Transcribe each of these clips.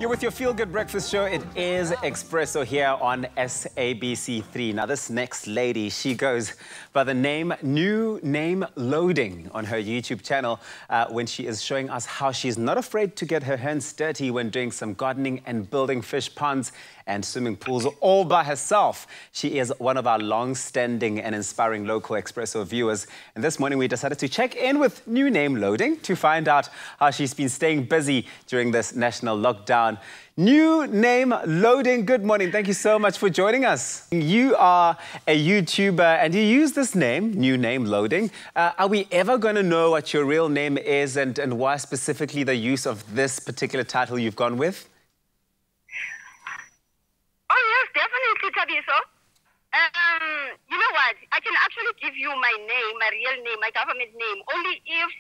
You're with your feel-good breakfast show. It is Expresso here on SABC3. Now, this next lady, she goes by the name New Name Loading on her YouTube channel when she is showing us how she's not afraid to get her hands dirty when doing some gardening and building fish ponds and swimming pools all by herself. She is one of our long-standing and inspiring local Expresso viewers. And this morning we decided to check in with New Name Loading to find out how she's been staying busy during this national lockdown. New Name Loading, good morning. Thank you so much for joining us. You are a YouTuber and you use this name, New Name Loading. Are we ever going to know what your real name is and why specifically the use of this particular title you've gone with? Definitely, Tabiso. You know what? I can actually give you my name, my real name, my government name, only if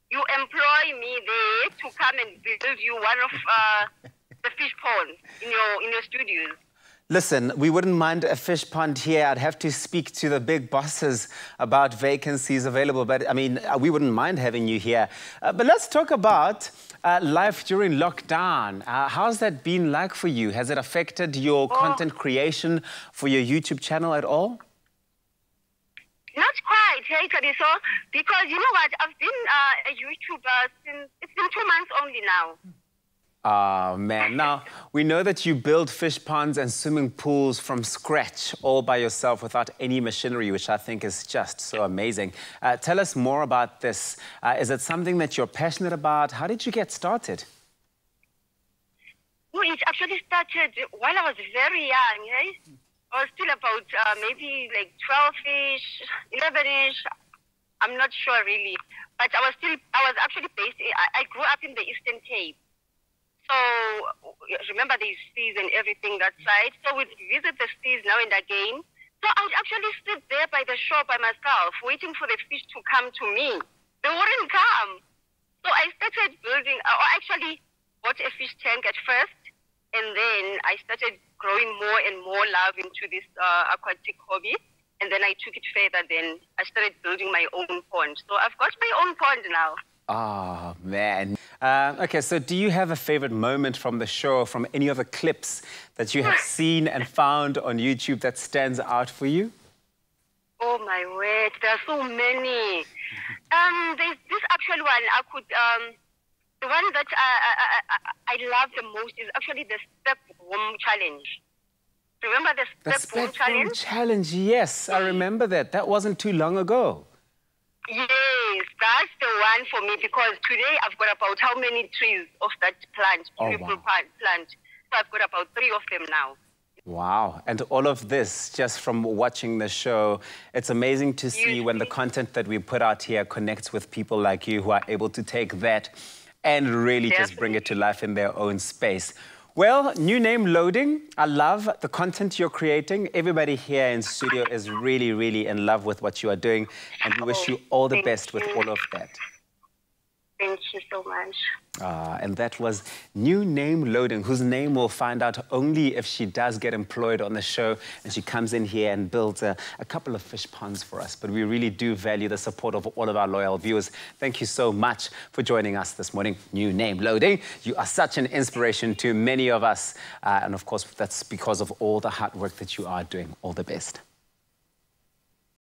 you employ me there to come and build you one of the fish ponds in your studios. Listen, we wouldn't mind a fish pond here. I'd have to speak to the big bosses about vacancies available, but I mean, we wouldn't mind having you here. But let's talk about life during lockdown. How's that been like for you? Has it affected your content creation for your YouTube channel at all? Not quite, hey, Tabiso, because you know what? I've been a YouTuber since, it's been 2 months only now. Oh, man. Now, we know that you build fish ponds and swimming pools from scratch, all by yourself without any machinery, which I think is just so amazing. Tell us more about this. Is it something that you're passionate about? How did you get started? Well, it actually started while I was very young, eh? I was still about maybe like 12-ish, 11-ish. I'm not sure really. But I was actually based, I grew up in the Eastern Cape. So, remember there's seas and everything that side. So we'd visit the seas now and again. So I would actually sit there by the shore by myself, waiting for the fish to come to me. They wouldn't come. So I started building, or actually bought a fish tank at first. And then I started growing more and more love into this aquatic hobby. And then I took it further. Then I started building my own pond. So I've got my own pond now. Oh, man. Okay, so do you have a favorite moment from the show, from any of the clips that you have seen and found on YouTube that stands out for you? Oh, my word. There are so many. There's this actual one. The one that I love the most is actually the step worm challenge. Remember the step worm challenge? Challenge, yes. I remember that. That wasn't too long ago. Yes, that's the one for me because today I've got about how many trees of that plant, beautiful plant. So I've got about 3 of them now. Wow. And all of this just from watching the show. It's amazing to see when the content that we put out here connects with people like you who are able to take that and really just bring it to life in their own space. Well, New Name Loading, I love the content you're creating. Everybody here in studio is really, really in love with what you are doing. And we wish you all the best with all of that. Thank you so much. And that was New Name Loading, whose name we'll find out only if she does get employed on the show and she comes in here and builds a couple of fish ponds for us. But we really do value the support of all of our loyal viewers. Thank you so much for joining us this morning. New Name Loading. You are such an inspiration to many of us. And of course, that's because of all the hard work that you are doing. All the best.